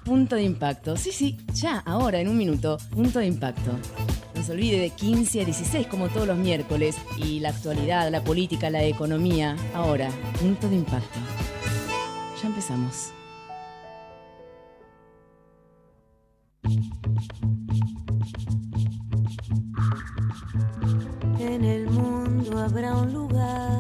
Punto de Impacto. Sí, ya, ahora, en un minuto. Punto de Impacto. No se olvide de 15 a 16, como todos los miércoles. Y la actualidad, la política, la economía. Ahora, Punto de Impacto. Ya empezamos. En el mundo habrá un lugar.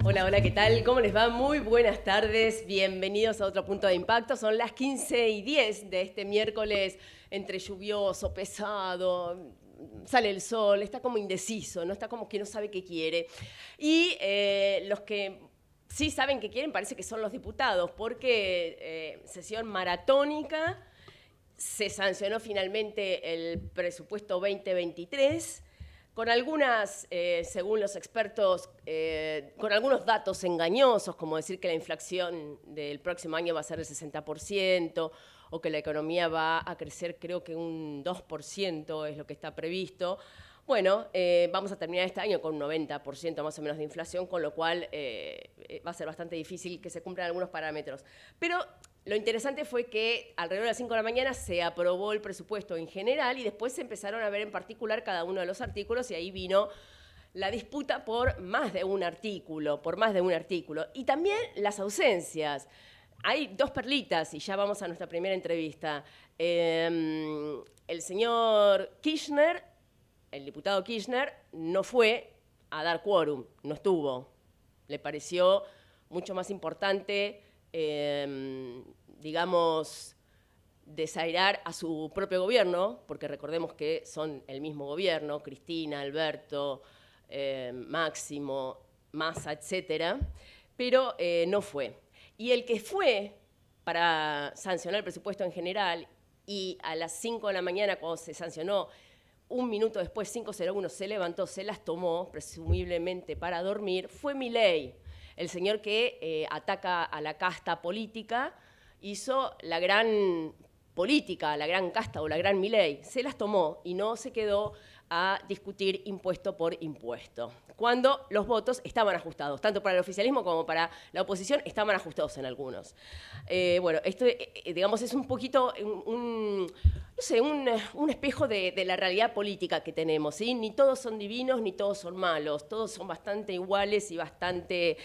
Hola, ¿qué tal? ¿Cómo les va? Muy buenas tardes. Bienvenidos a otro Punto de Impacto. Son las 15:10 de este miércoles, entre lluvioso, pesado. Sale el sol, está como indeciso, ¿no? Está como que no sabe qué quiere. Y los que sí saben qué quieren parece que son los diputados, porque sesión maratónica, se sancionó finalmente el presupuesto 2023, con algunas, según los expertos, con algunos datos engañosos, como decir que la inflación del próximo año va a ser del 60%, o que la economía va a crecer creo que un 2% es lo que está previsto. Bueno, vamos a terminar este año con un 90% más o menos de inflación, con lo cual va a ser bastante difícil que se cumplan algunos parámetros. Pero lo interesante fue que alrededor de las 5 de la mañana se aprobó el presupuesto en general y después se empezaron a ver en particular cada uno de los artículos y ahí vino la disputa por más de un artículo, Y también las ausencias. Hay dos perlitas y ya vamos a nuestra primera entrevista. El señor Kirchner, el diputado Kirchner, no fue a dar quórum, no estuvo. Le pareció mucho más importante, digamos, desairar a su propio gobierno, porque recordemos que son el mismo gobierno, Cristina, Alberto, Máximo, Massa, etcétera, pero no fue. Y el que fue para sancionar el presupuesto en general y a las 5 de la mañana cuando se sancionó, un minuto después, 5:01, se levantó, se las tomó, presumiblemente para dormir, fue Milei, el señor que ataca a la casta política, hizo la gran política, la gran casta o la gran Milei, se las tomó y no se quedó a discutir impuesto por impuesto, cuando los votos estaban ajustados, tanto para el oficialismo como para la oposición, estaban ajustados en algunos. Bueno, esto, digamos, es un poquito un espejo de la realidad política que tenemos, ¿sí? Ni todos son divinos, ni todos son malos, todos son bastante iguales y bastante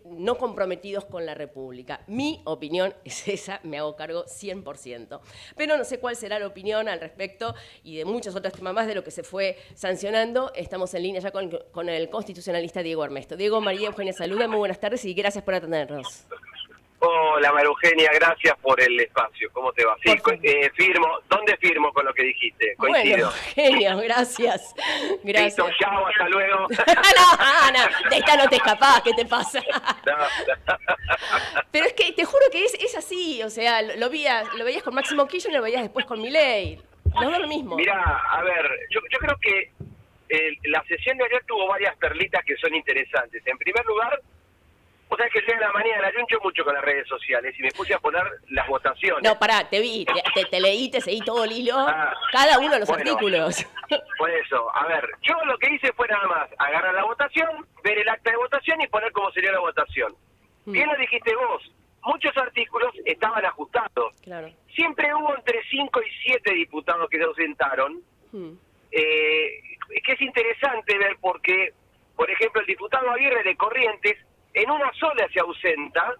no comprometidos con la República. Mi opinión es esa, me hago cargo 100%. Pero no sé cuál será la opinión al respecto y de muchos otros temas más de lo que se fue sancionando. Estamos en línea ya con el constitucionalista Diego Armesto. Diego, María Eugenia, saluda, muy buenas tardes y gracias por atendernos. Hola, María Eugenia, gracias por el espacio. ¿Cómo te va? Sí, firmo. ¿Dónde firmo con lo que dijiste? Coincido. Bueno, genio, gracias. Listo, chao, hasta luego. No, de esta no te escapás, ¿qué te pasa? No. Pero es que te juro que es así, o sea, lo veías con Máximo Kirchner y lo veías después con Milei. No es lo mismo. Mirá, a ver, yo creo que la sesión de ayer tuvo varias perlitas que son interesantes. En primer lugar, vos sabés que el día de la mañana yo hincho mucho con las redes sociales y me puse a poner las votaciones. No, pará, te vi, te leí, te seguí todo el hilo, cada uno de los artículos. Por eso, a ver, yo lo que hice fue nada más agarrar la votación, ver el acta de votación y poner cómo sería la votación. Bien lo dijiste vos, muchos artículos estaban ajustados. Claro. Siempre hubo entre 5 y 7 diputados que se ausentaron, que es interesante ver porque, por ejemplo, el diputado Aguirre de Corrientes en una sola se ausenta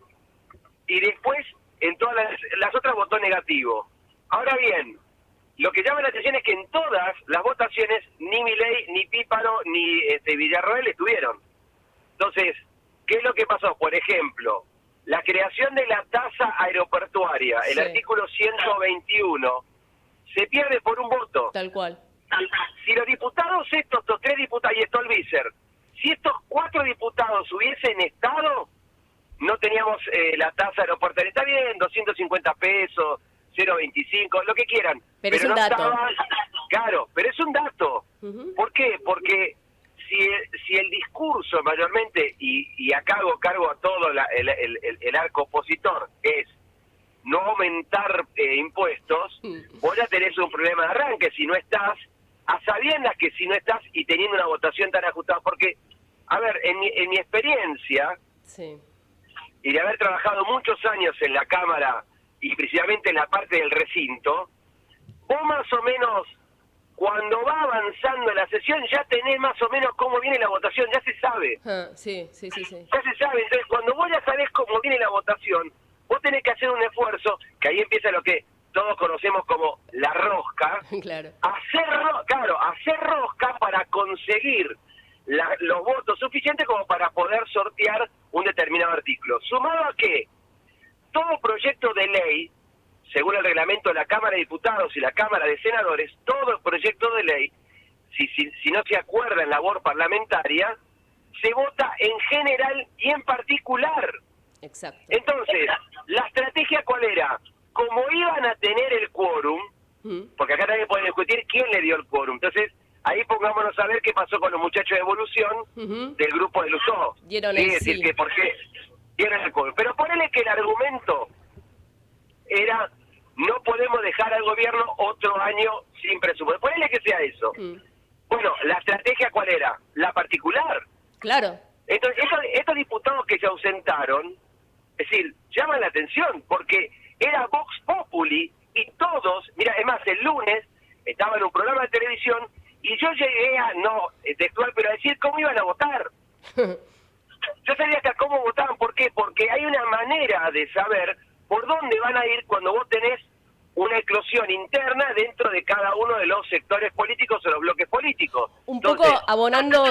y después en todas las otras votó negativo. Ahora bien, lo que llama la atención es que en todas las votaciones ni Milei, ni Píparo, ni Villarroel estuvieron. Entonces, ¿qué es lo que pasó? Por ejemplo, la creación de la tasa aeroportuaria, el artículo 121, se pierde por un voto. Tal cual. Si los diputados estos 3 diputados y Stolbizer, si estos 4 diputados hubiesen estado, no teníamos la tasa aeroportuaria. Está bien, 250 pesos, 0,25, lo que quieran. Pero es un dato. Claro, pero es un dato. ¿Por qué? Porque si el discurso mayormente, y acá hago cargo a todo el arco opositor, es no aumentar impuestos, vos ya tenés un problema de arranque si no estás, a sabiendas que si no estás y teniendo una votación tan ajustada, porque, a ver, en mi experiencia, y de haber trabajado muchos años en la Cámara y precisamente en la parte del recinto, vos más o menos, cuando va avanzando la sesión, ya tenés más o menos cómo viene la votación, ya se sabe. Sí. Ya se sabe, entonces cuando vos ya sabés cómo viene la votación, vos tenés que hacer un esfuerzo, que ahí empieza lo que todos conocemos como la rosca. Claro. Hacer rosca para conseguir los votos suficientes como para poder sortear un determinado artículo. Sumado a que todo proyecto de ley, según el reglamento de la Cámara de Diputados y la Cámara de Senadores, todo proyecto de ley, si no se acuerda en labor parlamentaria, se vota en general y en particular. Exacto. Entonces, ¿la estrategia cuál era? Como iban a tener el quórum, porque acá también pueden discutir quién le dio el quórum. Entonces, ahí pongámonos a ver qué pasó con los muchachos de Evolución del grupo de Luzó. Dieron Es el decir, sí. que por qué dieron el quórum. Pero ponele que el argumento era, no podemos dejar al gobierno otro año sin presupuesto. Ponele que sea eso. Bueno, ¿la estrategia cuál era? La particular. Claro. Entonces, estos diputados que se ausentaron, es decir, llaman la atención, porque era Vox Populi y todos, mira, es más, el lunes estaba en un programa de televisión y yo llegué a, no textual, pero a decir cómo iban a votar. Yo sabía hasta cómo votaban, ¿por qué? Porque hay una manera de saber por dónde van a ir cuando vos tenés una eclosión interna dentro de cada uno de los sectores políticos o los bloques políticos. Un Entonces, poco abonando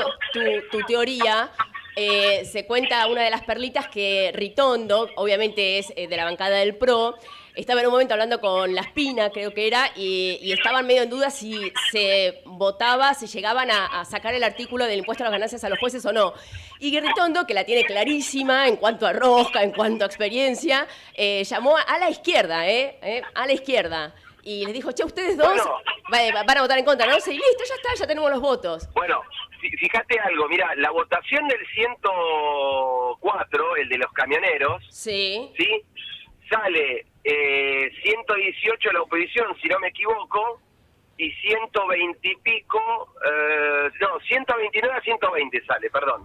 tu teoría, se cuenta una de las perlitas que Ritondo, obviamente es de la bancada del PRO, estaba en un momento hablando con La Espina, creo que era, y estaban medio en duda si se votaba, si llegaban a sacar el artículo del impuesto a las ganancias a los jueces o no. Y Ritondo, que la tiene clarísima en cuanto a rosca, en cuanto a experiencia, llamó a la izquierda, a la izquierda. Y les dijo, che, ustedes dos van a votar en contra, ¿no? Sí, listo, ya está, ya tenemos los votos. Bueno, fíjate algo, mira, la votación del 104, el de los camioneros, Sí. sale 118 la oposición, si no me equivoco, y 120 y pico, 129 a 120 sale, perdón.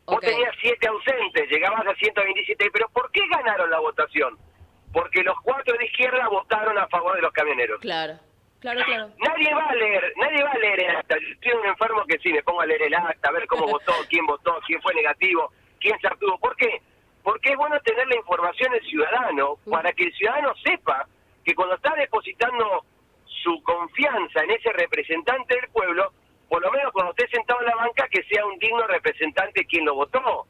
Vos Ok. tenías 7 ausentes, llegabas a 127, pero ¿por qué ganaron la votación? Porque los 4 de izquierda votaron a favor de los camioneros. Claro. Nadie va a leer el acta. Yo soy un enfermo que sí, me pongo a leer el acta, a ver cómo votó, quién fue negativo, quién se abstuvo. ¿Por qué? Porque es bueno tener la información del ciudadano para que el ciudadano sepa que cuando está depositando su confianza en ese representante del pueblo, por lo menos cuando esté sentado en la banca, que sea un digno representante quien lo votó.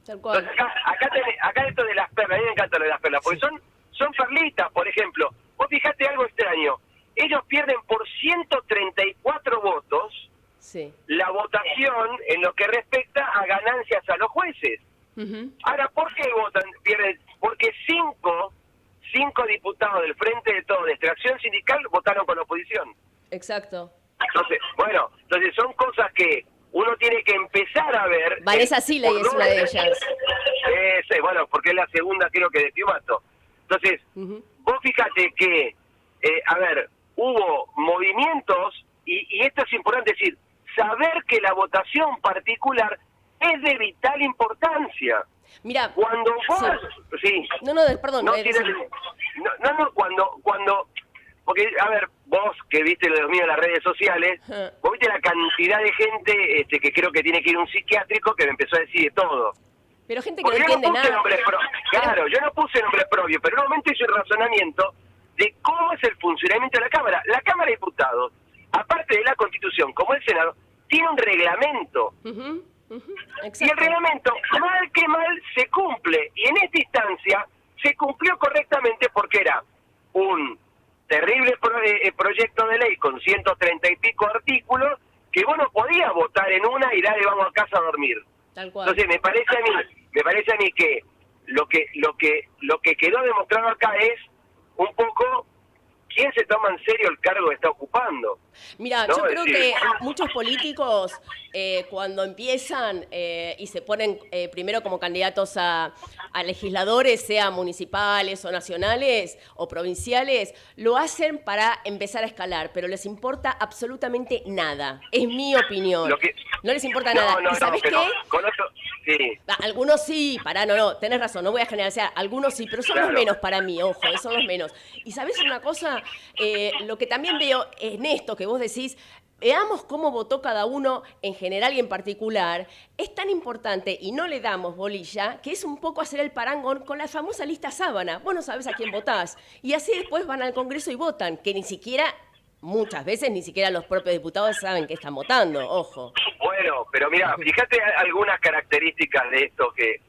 Tal cual. Entonces, acá esto de las perlas, a mí me encanta lo de las perlas, porque son perlitas, por ejemplo. Vos fijate algo extraño. Ellos pierden por 134 votos la votación en lo que respecta a ganancias a los jueces. Ahora, ¿por qué pierden? Porque cinco diputados del Frente de Todos de Extracción Sindical votaron con la oposición. Exacto. Entonces son cosas que uno tiene que empezar a ver. Vanessa Siley es una de ellas. Bueno, porque es la segunda, creo que de Piumato. Entonces, vos fíjate que, hubo movimientos, y esto es importante decir, saber que la votación particular es de vital importancia. Mira, cuando vos... Sí. Perdón. Cuando... Porque, vos que viste lo mío en las redes sociales, vos viste la cantidad de gente que creo que tiene que ir a un psiquiátrico que me empezó a decir de todo. Pero gente que Porque no entiende nada. Yo no puse nombre propio, pero en un momento hice un razonamiento de cómo es el funcionamiento de la Cámara. La Cámara de Diputados, aparte de la Constitución, como el Senado, tiene un reglamento. Y el reglamento, mal que mal, se cumple. Y en esta instancia se cumplió correctamente porque era un terrible proyecto de ley con 130 y pico artículos que vos no podías votar en una y dale, vamos a casa a dormir. Tal cual. Entonces me parece a mí que lo que quedó demostrado acá es un poco ¿quién se toma en serio el cargo que está ocupando? Mira, ¿No? yo creo Es decir, que muchos políticos cuando empiezan y se ponen primero como candidatos a legisladores, sea municipales o nacionales o provinciales, lo hacen para empezar a escalar, pero les importa absolutamente nada. Es mi opinión. No les importa nada. ¿Y sabés qué? Sí. Algunos sí, tenés razón, no voy a generalizar, algunos sí, pero son los menos para mí, ojo, son los menos. Y sabés una cosa, lo que también veo en esto que vos decís, veamos cómo votó cada uno en general y en particular, es tan importante y no le damos bolilla, que es un poco hacer el parangón con la famosa lista sábana. Vos no sabés a quién votás. Y así después van al Congreso y votan, que ni siquiera, muchas veces, ni siquiera los propios diputados saben que están votando, ojo. Bueno, pero mira, fíjate algunas características de esto que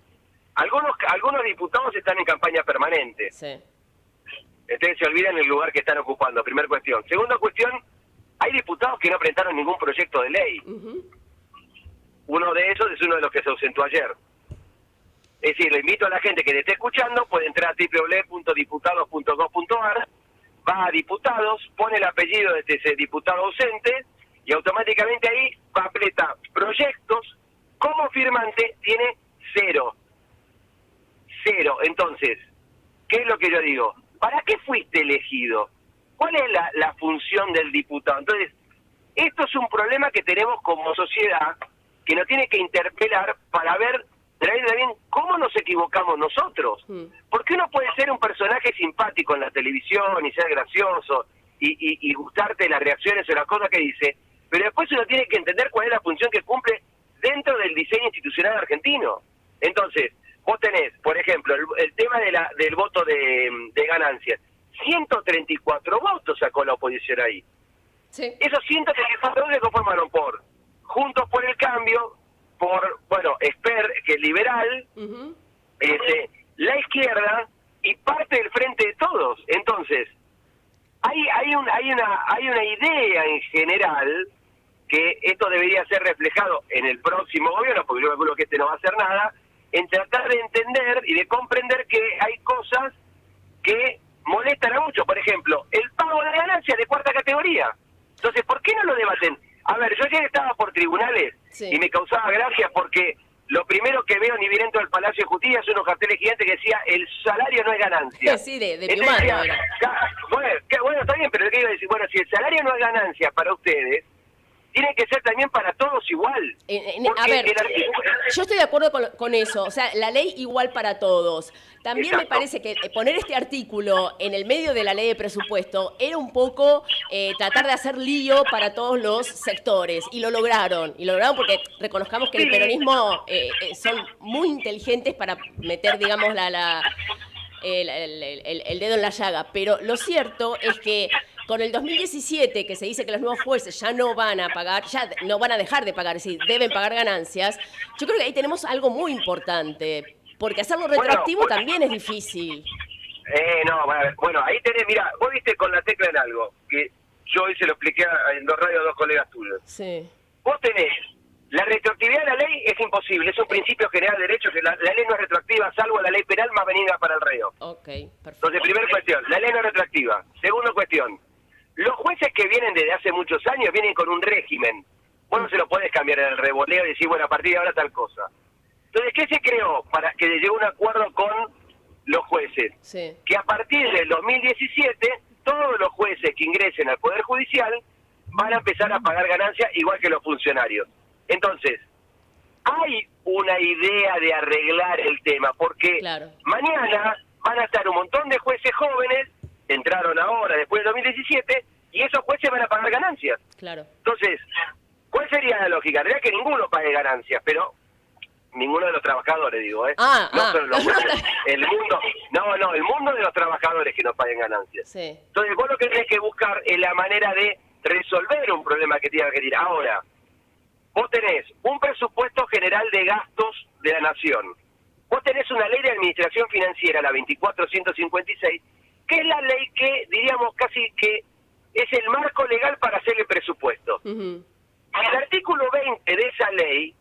algunos diputados están en campaña permanente. Sí. Entonces se olvidan el lugar que están ocupando, primera cuestión. Segunda cuestión, hay diputados que no presentaron ningún proyecto de ley. Uno de esos es uno de los que se ausentó ayer. Es decir, le invito a la gente que le esté escuchando, puede entrar a www.diputados.gov.ar, va a diputados, pone el apellido de ese diputado ausente y automáticamente ahí papeleta proyectos, como firmante tiene 0. Entonces, ¿qué es lo que yo digo? ¿Para qué fuiste elegido? ¿Cuál es la función del diputado? Entonces, esto es un problema que tenemos como sociedad, que nos tiene que interpelar para ver bien cómo nos equivocamos nosotros. Porque uno puede ser un personaje simpático en la televisión y ser gracioso y gustarte las reacciones o las cosas que dice, pero después uno tiene que entender cuál es la función que cumple dentro del diseño institucional argentino. Entonces, vos tenés, por ejemplo, el tema del voto de ganancias. 134 votos sacó la oposición ahí. Sí. Esos 134 votos se conformaron por Juntos por el Cambio, por, Esper, que es liberal, la izquierda y parte del Frente de Todos. Entonces, hay una idea en general que esto debería ser reflejado en el próximo gobierno, porque yo calculo que este no va a hacer nada, en tratar de entender y de comprender que hay cosas que molestan a muchos. Por ejemplo, el pago de ganancias de cuarta categoría. Entonces, ¿por qué no lo debaten? A ver, yo ayer estaba por tribunales y me causaba gracia porque lo primero que veo ni bien dentro del Palacio de Justicia son unos carteles gigantes que decía el salario no es ganancia. Sí, de Piumano. Bueno, está bien, pero yo quiero decir, si el salario no es ganancia para ustedes, tiene que ser también para todos igual. A ver, yo estoy de acuerdo con eso, o sea, la ley igual para todos. También Exacto. Me parece que poner este artículo en el medio de la ley de presupuesto era un poco tratar de hacer lío para todos los sectores, y lo lograron porque reconozcamos que el peronismo son muy inteligentes para meter, digamos, el dedo en la llaga, pero lo cierto es que con el 2017, que se dice que los nuevos jueces ya no van a pagar, ya no van a dejar de pagar, es decir, deben pagar ganancias, yo creo que ahí tenemos algo muy importante, porque hacerlo retroactivo también es difícil. Ahí tenés, mira, vos viste con la tecla en algo, que yo hoy se lo expliqué en dos radios a dos colegas tuyos. Sí. Vos tenés, la retroactividad de la ley es imposible, es un principio general de derecho que la ley no es retroactiva, salvo la ley penal más venida para el reo. Ok, perfecto. Entonces, primera cuestión, la ley no es retroactiva. Segunda cuestión, los jueces que vienen desde hace muchos años vienen con un régimen. Vos no se lo podés cambiar en el revoleo y decir, a partir de ahora tal cosa. Entonces, ¿qué se creó? Para que llegó un acuerdo con los jueces. Sí. Que a partir del 2017, todos los jueces que ingresen al Poder Judicial van a empezar a pagar ganancias igual que los funcionarios. Entonces, hay una idea de arreglar el tema, porque mañana van a estar un montón de jueces jóvenes, entraron ahora, después del 2017, y esos jueces van a pagar ganancias. Claro. Entonces, ¿cuál sería la lógica? En realidad que ninguno pague ganancias, pero ninguno de los trabajadores, digo, solo los jueces. El mundo de los trabajadores que no paguen ganancias. Sí. Entonces, vos lo que tenés que buscar es la manera de resolver un problema que tiene que ir. Ahora, vos tenés un presupuesto general de gastos de la nación. Vos tenés una ley de administración financiera, la 24156, que es la ley que, diríamos casi que es el marco legal para hacer el presupuesto. El artículo 20 de esa ley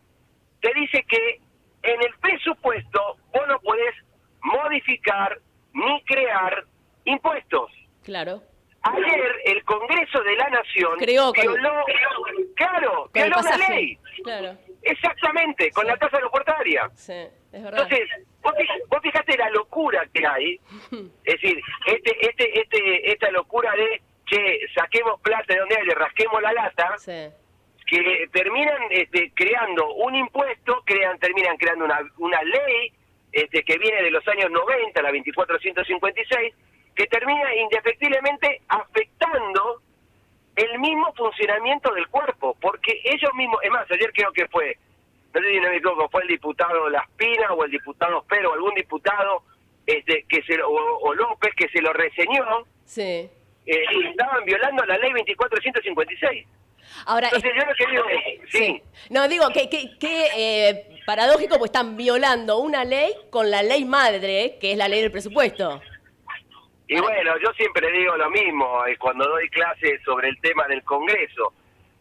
te dice que en el presupuesto vos no podés modificar ni crear impuestos. Claro. ayer el Congreso de la Nación Creó con- violó, claro, Con el violó una pasaje. ley. Claro, Exactamente, con Sí. la tasa aeroportuaria. sí, es verdad. Entonces, vos fijate la locura que hay. Es decir, esta locura de, che, saquemos plata de donde hay, le rasquemos la lata, Sí. que terminan creando un impuesto, terminan creando una ley que viene de los años 90, la 2456, que termina indefectiblemente afectando el mismo funcionamiento del cuerpo, porque ellos mismos, es más, ayer creo que fue, no sé si no me equivoco, fue el diputado Laspina o el diputado Pero, algún diputado o López que se lo reseñó, Sí. y estaban violando la ley 2456. Ahora, Entonces yo lo que digo es, sí, No, digo, que paradójico, pues están violando una ley con la ley madre, que es la ley del presupuesto. y bueno, yo siempre digo lo mismo cuando doy clases sobre el tema del Congreso.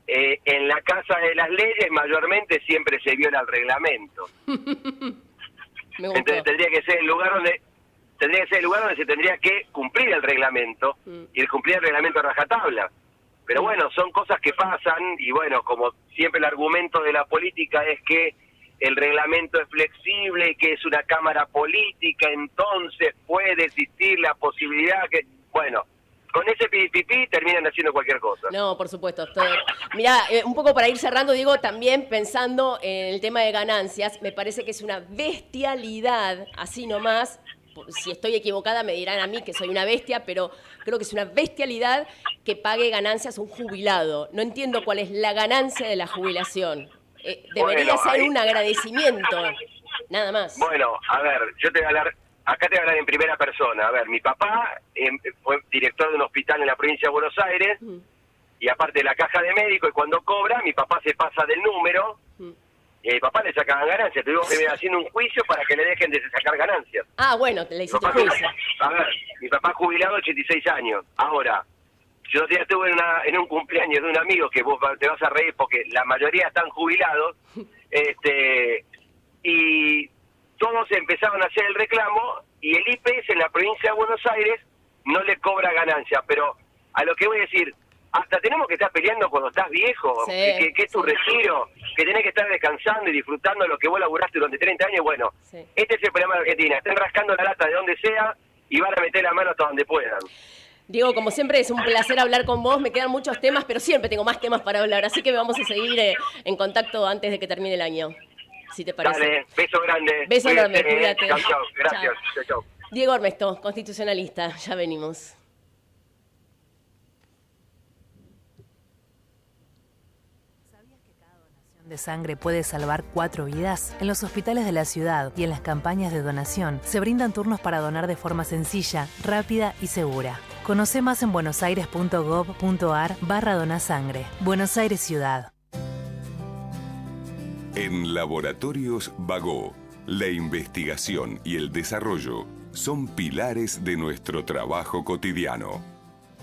En la Casa de las Leyes mayormente siempre se viola el reglamento. Me gustó. Entonces tendría que ser el lugar donde se tendría que cumplir el reglamento y el cumplir el reglamento a rajatabla. Pero bueno, son cosas que pasan y bueno, como siempre el argumento de la política es que el reglamento es flexible y que es una cámara política, entonces puede existir la posibilidad que, bueno, con ese pipipí terminan haciendo cualquier cosa. No, por supuesto. Mirá, un poco para ir cerrando, digo, también pensando en el tema de ganancias, me parece que es una bestialidad, así nomás. Si estoy equivocada me dirán a mí que soy una bestia, pero creo que es una bestialidad que pague ganancias un jubilado. No entiendo cuál es la ganancia de la jubilación. Debería Bueno, ser ahí- un agradecimiento, nada más. Bueno, a ver, yo te voy a hablar, acá te voy a hablar en primera persona. A ver, mi papá fue director de un hospital en la provincia de Buenos Aires, y aparte de la caja de médico, y cuando cobra, mi papá se pasa del número, y a mi papá le sacaban ganancias. Tuvimos que ir haciendo un juicio para que le dejen de sacar ganancias. Ah, bueno, le Mi hiciste papá, juicio. a ver, mi papá jubilado 86 años. Ahora, yo ya estuve en un cumpleaños de un amigo que vos te vas a reír porque la mayoría están jubilados, y todos empezaron a hacer el reclamo y el IPS en la provincia de Buenos Aires no le cobra ganancia. Pero a lo que voy a decir, hasta tenemos que estar peleando cuando estás viejo, Sí, que es tu retiro, que tenés que estar descansando y disfrutando de lo que vos laburaste durante 30 años. Bueno, Sí. este es el problema de Argentina, estén rascando la lata de donde sea y van a meter la mano hasta donde puedan. Diego, como siempre, es un placer hablar con vos. Me quedan muchos temas, pero siempre tengo más temas para hablar. Así que vamos a seguir en contacto antes de que termine el año, si te parece. Dale, beso grande. Beso enorme, cuídate. Chau, chau, gracias. Chau, chau. Diego Ormesto, constitucionalista. Ya venimos. De sangre puede salvar 4 vidas. En los hospitales de la ciudad y en las campañas de donación se brindan turnos para donar de forma sencilla, rápida y segura. Conoce más en buenosaires.gov.ar/donasangre. Buenos Aires Ciudad. En Laboratorios Bagó, la investigación y el desarrollo son pilares de nuestro trabajo cotidiano.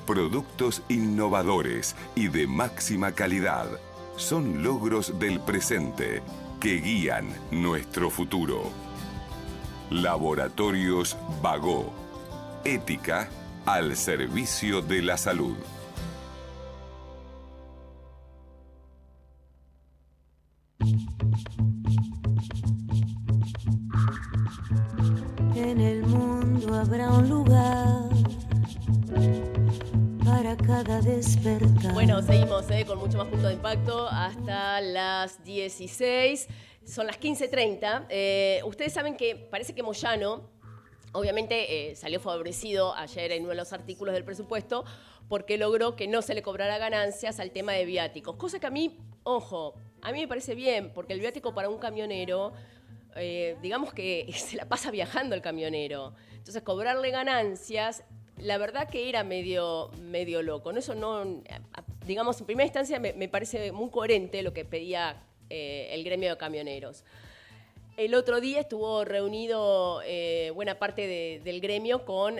Productos innovadores y de máxima calidad son logros del presente que guían nuestro futuro. Laboratorios Bagó. Ética al servicio de la salud. En el mundo habrá un lugar para cada despertar. Bueno, seguimos con mucho más punto de impacto hasta las 16. Son las 15:30. Ustedes saben que parece que Moyano, obviamente, salió favorecido ayer en uno de los artículos del presupuesto porque logró que no se le cobrara ganancias al tema de viáticos. Cosa que a mí, ojo, a mí me parece bien, porque el viático para un camionero, digamos que se la pasa viajando el camionero. Entonces, cobrarle ganancias, la verdad que era medio loco. No, eso no, digamos, en primera instancia me parece muy coherente lo que pedía el gremio de camioneros. El otro día estuvo reunido buena parte del gremio con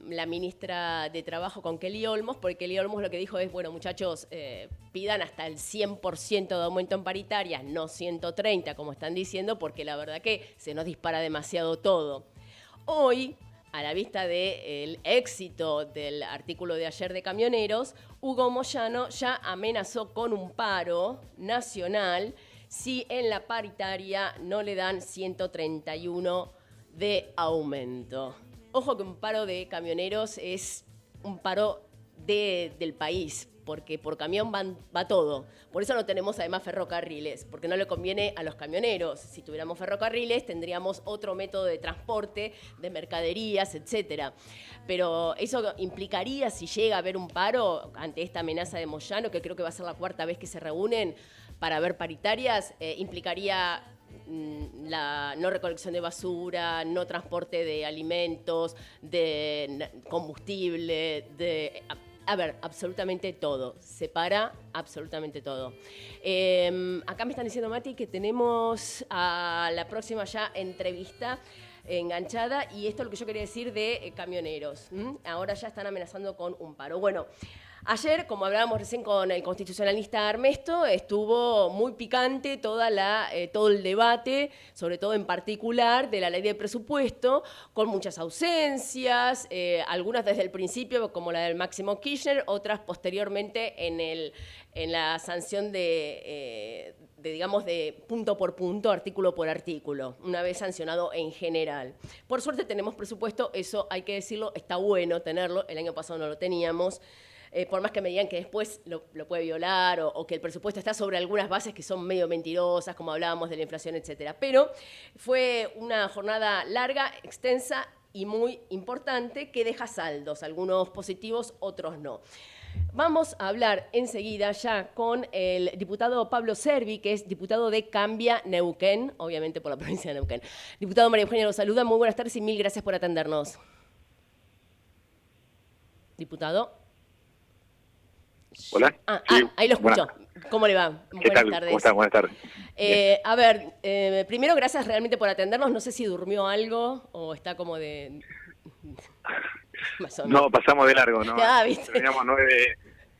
la ministra de Trabajo, con Kelly Olmos, porque Kelly Olmos lo que dijo es, bueno, muchachos, pidan hasta el 100% de aumento en paritarias, no 130, como están diciendo, porque la verdad que se nos dispara demasiado todo. Hoy a la vista del éxito del artículo de ayer de Camioneros, Hugo Moyano ya amenazó con un paro nacional si en la paritaria no le dan 131 de aumento. Ojo que un paro de camioneros es un paro del país, porque por camión va todo. Por eso no tenemos además ferrocarriles, porque no le conviene a los camioneros. Si tuviéramos ferrocarriles tendríamos otro método de transporte de mercaderías, etcétera. Pero eso implicaría, si llega a haber un paro ante esta amenaza de Moyano, que creo que va a ser la 4ª vez que se reúnen para ver paritarias, implicaría la no recolección de basura, no transporte de alimentos, de combustible, a ver, absolutamente todo. Se para absolutamente todo. Acá me están diciendo, Mati, que tenemos a la próxima ya entrevista enganchada, y esto es lo que yo quería decir de camioneros. Ahora ya están amenazando con un paro. Bueno, ayer, como hablábamos recién con el constitucionalista Armesto, estuvo muy picante todo el debate, sobre todo en particular de la ley de presupuesto, con muchas ausencias, algunas desde el principio, como la del Máximo Kirchner, otras posteriormente en la sanción de punto por punto, artículo por artículo, una vez sancionado en general. Por suerte tenemos presupuesto, eso hay que decirlo, está bueno tenerlo, el año pasado no lo teníamos. Por más que me digan que después lo puede violar o que el presupuesto está sobre algunas bases que son medio mentirosas, como hablábamos de la inflación, etcétera. Pero fue una jornada larga, extensa y muy importante que deja saldos, algunos positivos, otros no. Vamos a hablar enseguida ya con el diputado Pablo Servi, que es diputado de Cambia Neuquén, obviamente por la provincia de Neuquén. Diputado, María Eugenia lo saluda, muy buenas tardes y mil gracias por atendernos. Diputado. Hola. Sí. Ahí lo escucho. ¿Cómo le va? ¿Qué Buenas tal? tardes. ¿Cómo está? Buenas tardes. A ver, primero gracias realmente por atendernos. No sé si durmió algo o está como de... No, pasamos de largo, ¿no? Ya, ¿viste? Teníamos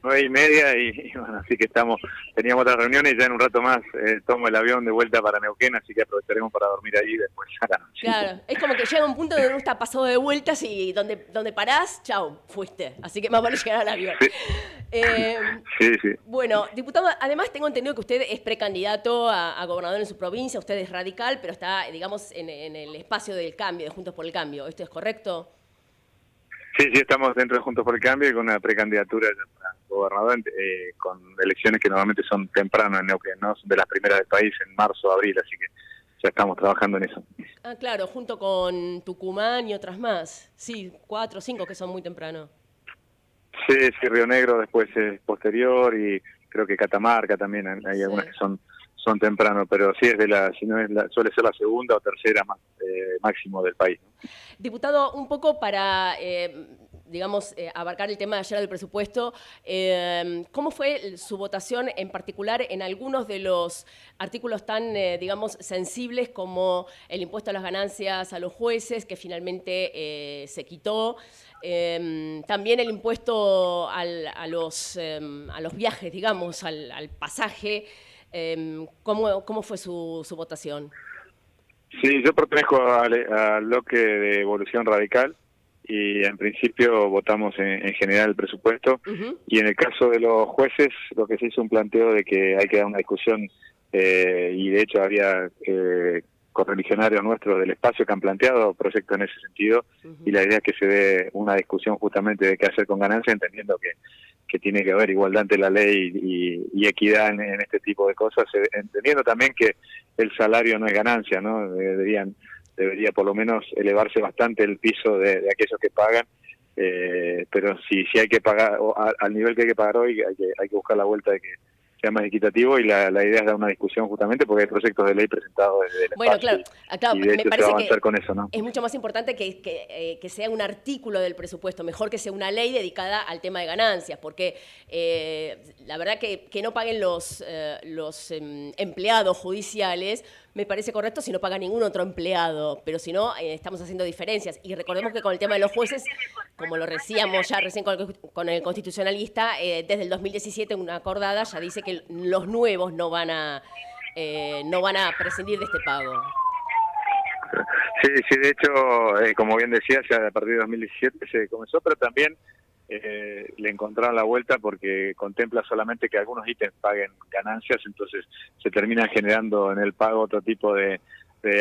9:30 y bueno, así que teníamos otras reuniones y ya en un rato más tomo el avión de vuelta para Neuquén, así que aprovecharemos para dormir ahí después a la noche. Claro, es como que llega un punto donde uno está pasado de vueltas y donde parás, chau, fuiste. Así que más vale llegar al avión. Sí. Sí. Bueno, diputado, además tengo entendido que usted es precandidato a gobernador en su provincia, usted es radical, pero está, digamos, en el espacio del cambio, de Juntos por el Cambio. ¿Esto es correcto? Sí, estamos dentro de Juntos por el Cambio y con una precandidatura para gobernador con elecciones que normalmente son temprano en Neuquén, ¿no? Son de las primeras del país en marzo, abril, así que ya estamos trabajando en eso. Ah, claro, junto con Tucumán y otras más. Sí, 4 o 5 que son muy temprano. Sí, Río Negro después es posterior y creo que Catamarca también, hay algunas que son temprano, pero sí suele ser la segunda o tercera máximo del país, ¿no? Diputado, un poco para, abarcar el tema de ayer del presupuesto, ¿cómo fue su votación en particular en algunos de los artículos tan, sensibles como el impuesto a las ganancias a los jueces, que finalmente se quitó? También el impuesto a los viajes, al pasaje. ¿Cómo fue su votación? Sí, yo pertenezco al bloque de Evolución Radical y en principio votamos en general el presupuesto. Y en el caso de los jueces lo que se hizo un planteo de que hay que dar una discusión y de hecho había correligionarios nuestros del espacio que han planteado proyectos en ese sentido y la idea es que se dé una discusión justamente de qué hacer con ganancias, entendiendo que tiene que haber igualdad ante la ley y equidad en este tipo de cosas, entendiendo también que el salario no es ganancia, ¿no? Debería por lo menos elevarse bastante el piso de aquellos que pagan, pero si hay que pagar al nivel que hay que pagar hoy, hay que buscar la vuelta de que sea más equitativo y la idea es dar una discusión justamente porque hay proyectos de ley presentados desde el Bueno, espacio claro, y de hecho me parece se va a avanzar que con eso, ¿no? es mucho más importante que sea un artículo del presupuesto, mejor que sea una ley dedicada al tema de ganancias, porque la verdad que no paguen los empleados judiciales me parece correcto si no paga ningún otro empleado, pero si no, estamos haciendo diferencias. Y recordemos que con el tema de los jueces, como lo decíamos ya recién con el constitucionalista, desde el 2017 una acordada ya dice que los nuevos no van a prescindir de este pago. Sí, de hecho, como bien decía, ya a partir de 2017 se comenzó, pero también le encontraron la vuelta porque contempla solamente que algunos ítems paguen ganancias, entonces se terminan generando en el pago otro tipo de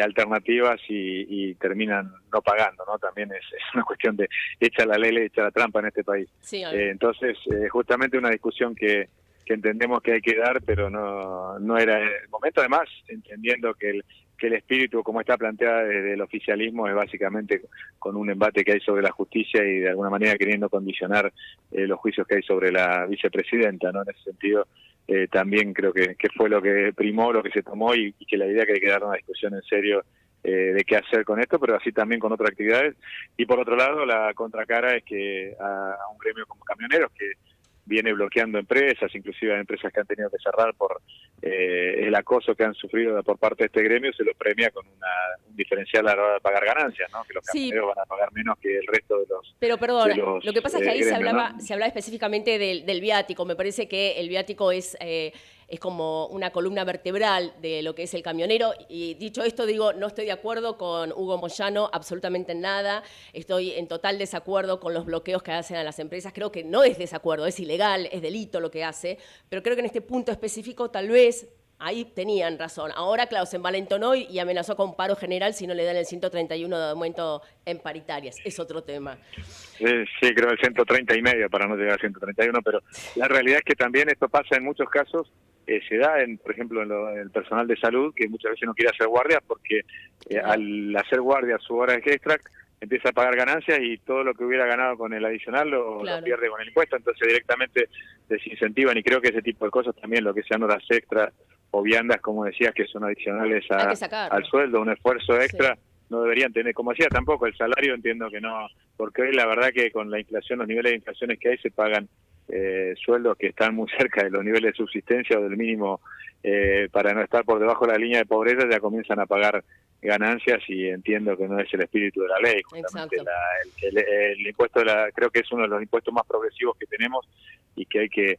alternativas y terminan no pagando, ¿no? También es una cuestión de echa la ley, echa la trampa en este país. Sí, entonces, justamente una discusión que entendemos que hay que dar, pero no era el momento, además, entendiendo que el espíritu, como está planteada desde el oficialismo, es básicamente con un embate que hay sobre la justicia y de alguna manera queriendo condicionar los juicios que hay sobre la vicepresidenta, ¿no? En ese sentido, también creo que fue lo que primó, lo que se tomó y que la idea que hay que dar una discusión en serio de qué hacer con esto, pero así también con otras actividades. Y por otro lado, la contracara es que a un gremio como camioneros que viene bloqueando empresas, inclusive empresas que han tenido que cerrar por el acoso que han sufrido por parte de este gremio, se los premia con un diferencial a la hora de pagar ganancias, ¿no? Que los camioneros van a pagar menos que el resto de los. Pero perdón, lo que pasa es que ahí gremios, se hablaba específicamente del viático. Me parece que el viático es como una columna vertebral de lo que es el camionero. Y dicho esto, digo, no estoy de acuerdo con Hugo Moyano absolutamente en nada. Estoy en total desacuerdo con los bloqueos que hacen a las empresas. Creo que no es desacuerdo, es ilegal, es delito lo que hace. Pero creo que en este punto específico tal vez ahí tenían razón. Ahora, claro, se envalentonó y amenazó con paro general si no le dan el 131 de aumento en paritarias. Es otro tema. Sí, creo el 130 y medio para no llegar al 131, pero la realidad es que también esto pasa en muchos casos. Se da, por ejemplo, en el personal de salud, que muchas veces no quiere hacer guardia porque al hacer guardia su hora extra empieza a pagar ganancias y todo lo que hubiera ganado con el adicional lo pierde con el impuesto, entonces directamente desincentivan, y creo que ese tipo de cosas también, lo que sean horas extras o viandas, como decías, que son adicionales al sueldo, un esfuerzo extra, no deberían tener, como decía, tampoco el salario, entiendo que no, porque hoy la verdad que con la inflación, los niveles de inflaciones que hay, se pagan sueldos que están muy cerca de los niveles de subsistencia o del mínimo, para no estar por debajo de la línea de pobreza, ya comienzan a pagar ganancias, y entiendo que no es el espíritu de la ley. Justamente el impuesto creo que es uno de los impuestos más progresivos que tenemos y que hay que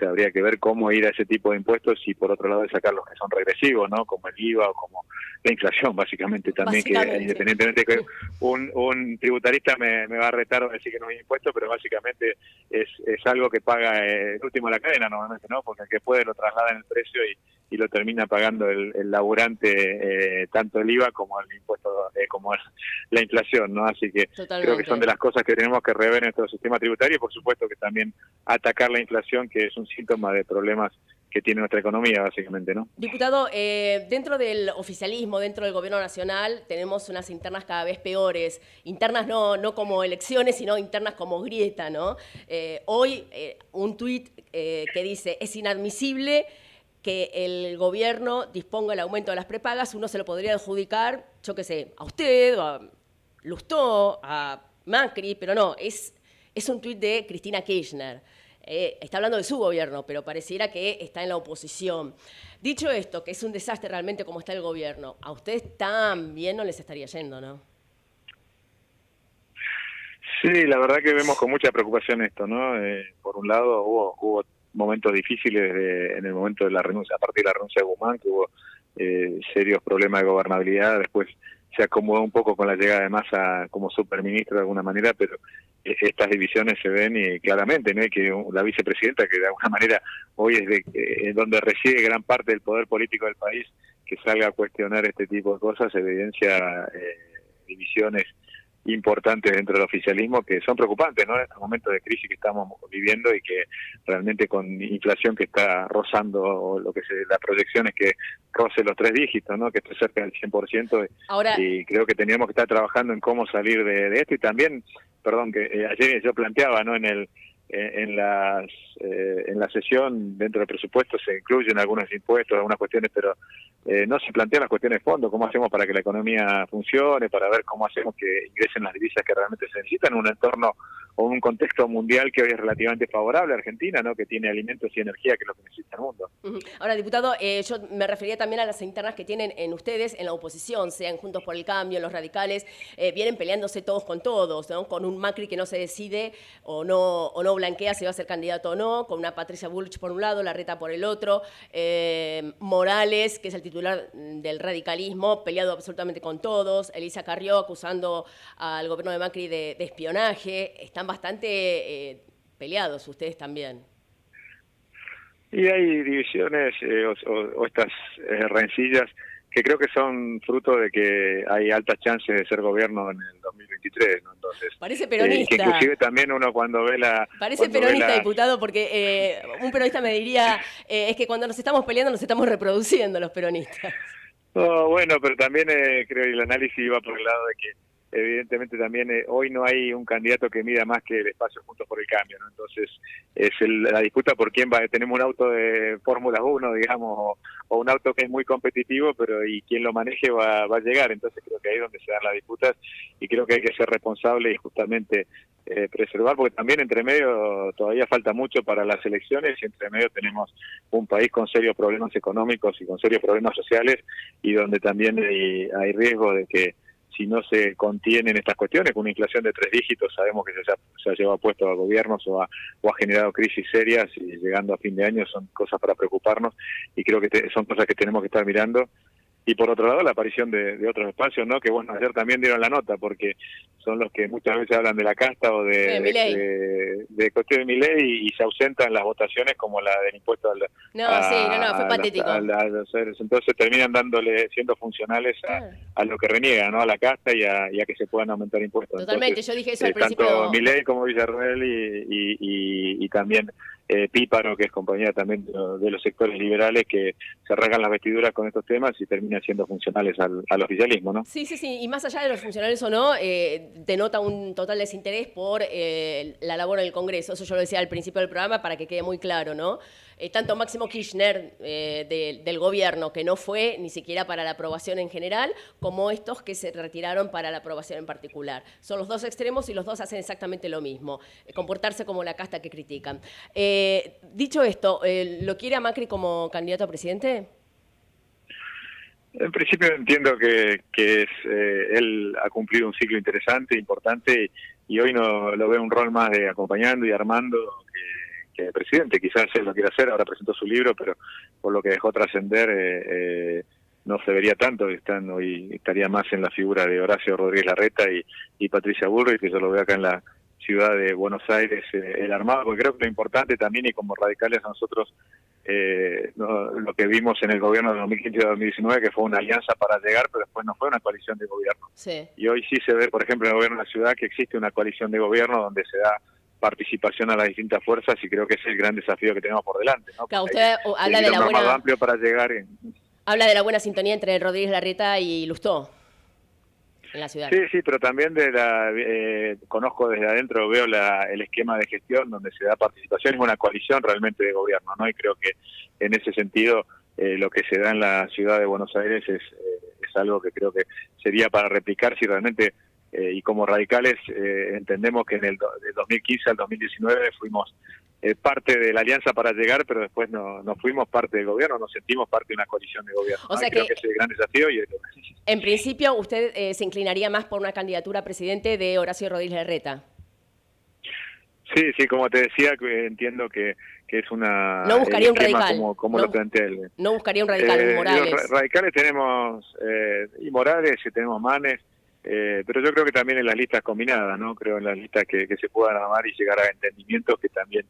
habría que ver cómo ir a ese tipo de impuestos y por otro lado de sacar los que son regresivos, ¿no? Como el IVA o como la inflación, básicamente también, que independientemente que un tributarista me va a retar o decir que no es impuesto, pero básicamente es algo que paga el último de la cadena normalmente, ¿no? Porque el que puede lo traslada en el precio y lo termina pagando el laburante, tanto el IVA como el impuesto, como la inflación, ¿no? Así que creo que son de las cosas que tenemos que rever en nuestro sistema tributario y por supuesto que también atacar la inflación, que es un síntoma de problemas que tiene nuestra economía, básicamente, ¿no? Diputado, dentro del oficialismo, dentro del gobierno nacional, tenemos unas internas cada vez peores. Internas no como elecciones, sino internas como grieta, ¿no? Hoy, un tuit que dice, es inadmisible que el gobierno disponga el aumento de las prepagas. Uno se lo podría adjudicar, yo qué sé, a usted, o a Lustó, a Macri, pero no, es un tuit de Cristina Kirchner. Está hablando de su gobierno, pero pareciera que está en la oposición. Dicho esto, que es un desastre realmente como está el gobierno, a ustedes también no les estaría yendo, ¿no? Sí, la verdad que vemos con mucha preocupación esto, ¿no? Por un lado hubo momentos difíciles en el momento de la renuncia, a partir de la renuncia de Guzmán, que hubo serios problemas de gobernabilidad, después se acomodó un poco con la llegada de Massa como superministro de alguna manera, pero estas divisiones se ven y claramente, ¿no? Que la vicepresidenta, que de alguna manera hoy es donde reside gran parte del poder político del país, que salga a cuestionar este tipo de cosas, evidencia divisiones importantes dentro del oficialismo que son preocupantes, ¿no? En estos momentos de crisis que estamos viviendo y que realmente con inflación que está rozando, o la proyección es que roce los 3 dígitos, ¿no? Que esté cerca del 100%. Ahora, y creo que teníamos que estar trabajando en cómo salir de esto. Y también, perdón, que ayer yo planteaba, ¿no? En la sesión, dentro del presupuesto se incluyen algunos impuestos, algunas cuestiones, pero no se plantean las cuestiones de fondo, cómo hacemos para que la economía funcione, para ver cómo hacemos que ingresen las divisas que realmente se necesitan en un entorno en un contexto mundial que hoy es relativamente favorable a Argentina, ¿no? Que tiene alimentos y energía, que es lo que necesita el mundo. Ahora, diputado, yo me refería también a las internas que tienen en ustedes, en la oposición, sean Juntos por el Cambio, los radicales, vienen peleándose todos con todos, ¿no? Con un Macri que no se decide o no blanquea si va a ser candidato o no, con una Patricia Bullrich por un lado, Larreta por el otro, Morales, que es el titular del radicalismo, peleado absolutamente con todos, Elisa Carrió acusando al gobierno de Macri de espionaje. Están bastante peleados ustedes también. Y hay divisiones o estas rencillas que creo que son fruto de que hay altas chances de ser gobierno en el 2023, ¿no? Entonces, parece peronista. Que inclusive también uno cuando ve la... Parece peronista, diputado, porque un peronista me diría, es que cuando nos estamos peleando nos estamos reproduciendo los peronistas. No, bueno, pero también creo que el análisis iba por el lado de que evidentemente también hoy no hay un candidato que mida más que el espacio Juntos por el Cambio, ¿no? Entonces es la disputa por quién va. Tenemos un auto de Fórmula 1, digamos, o un auto que es muy competitivo, pero y quien lo maneje va a llegar. Entonces creo que ahí es donde se dan las disputas y creo que hay que ser responsable y justamente preservar, porque también entre medio todavía falta mucho para las elecciones y entre medio tenemos un país con serios problemas económicos y con serios problemas sociales y donde también hay riesgo de que si no se contienen estas cuestiones, con una inflación de 3 dígitos, sabemos que se ha llevado puesto a gobiernos o ha generado crisis serias y llegando a fin de año son cosas para preocuparnos y creo que son cosas que tenemos que estar mirando. Y por otro lado, la aparición de otros espacios, ¿no? Que bueno, ayer también dieron la nota, porque son los que muchas veces hablan de la casta o de cuestión de Milei y se ausentan las votaciones como la del impuesto al... fue patético. Entonces terminan siendo funcionales a lo que reniegan, ¿no? A la casta y a que se puedan aumentar impuestos. Totalmente, entonces, yo dije eso al principio. Tanto Milei como Villarroel y también Píparo, que es compañera también de los sectores liberales, que se rasgan las vestiduras con estos temas y terminan siendo funcionales al oficialismo, ¿no? Sí, y más allá de los funcionales o no, denota un total desinterés por la labor en el Congreso. Eso yo lo decía al principio del programa para que quede muy claro, ¿no? Tanto Máximo Kirchner del gobierno, que no fue ni siquiera para la aprobación en general, como estos que se retiraron para la aprobación en particular. Son los dos extremos y los dos hacen exactamente lo mismo, comportarse como la casta que critican. Dicho esto, ¿lo quiere a Macri como candidato a presidente? En principio entiendo que él ha cumplido un ciclo interesante, importante, y hoy no lo veo un rol más de acompañando y armando que de presidente. Quizás él lo quiera hacer, ahora presentó su libro, pero por lo que dejó trascender no se vería tanto. Hoy estaría más en la figura de Horacio Rodríguez Larreta y Patricia Bullrich, que yo lo veo acá en la ciudad de Buenos Aires, el armado, porque creo que lo importante también, y como radicales a nosotros, lo que vimos en el gobierno de 2015 y 2019, que fue una alianza para llegar, pero después no fue una coalición de gobierno. Sí. Y hoy sí se ve, por ejemplo, en el gobierno de la ciudad, que existe una coalición de gobierno donde se da participación a las distintas fuerzas, y creo que ese es el gran desafío que tenemos por delante, ¿no? Claro, usted habla de la buena... más amplio para llegar Habla de la buena sintonía entre Rodríguez Larreta y Lustó en la ciudad. Sí, pero también conozco desde adentro, veo el esquema de gestión donde se da participación, es una coalición realmente de gobierno, ¿no? Y creo que en ese sentido lo que se da en la ciudad de Buenos Aires es algo que creo que sería para replicar si realmente, y como radicales entendemos que del 2015 al 2019 fuimos parte de la alianza para llegar, pero después no fuimos parte del gobierno, nos sentimos parte de una coalición de gobierno. O sea creo que ese es el gran desafío. En principio, usted se inclinaría más por una candidatura a presidente de Horacio Rodríguez Larreta. Sí, como te decía, entiendo que es una... No buscaría un radical. Como lo plantea él. No buscaría un radical, un Morales. Los radicales tenemos, y Morales, y tenemos Manes, pero yo creo que también en las listas combinadas, ¿no? Creo en las listas que se puedan armar y llegar a entendimientos que también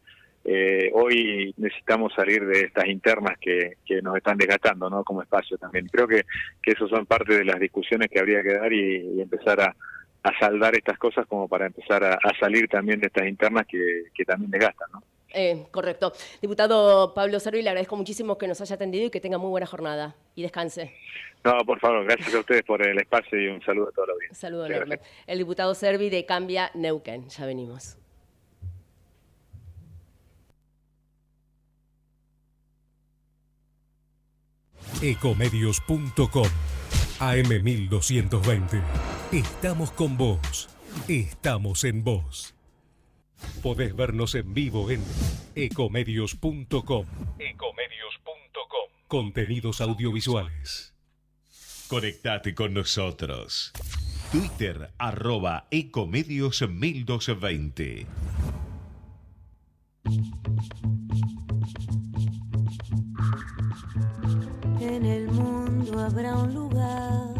hoy necesitamos salir de estas internas que nos están desgastando, ¿no? Como espacio también. Creo que esos son parte de las discusiones que habría que dar y empezar a saldar estas cosas como para empezar a salir también de estas internas que también desgastan, ¿no? Correcto. Diputado Pablo Servi, le agradezco muchísimo que nos haya atendido y que tenga muy buena jornada. Y descanse. No, por favor, gracias a ustedes por el espacio y un saludo a toda la audiencia. Un saludo enorme. El diputado Servi de Cambia Neuquén. Ya venimos. Ecomedios.com AM1220. Estamos con vos. Estamos en vos. Podés vernos en vivo en ecomedios.com. Contenidos audiovisuales. Conectate con nosotros. Twitter @ecomedios1220. En el mundo habrá un lugar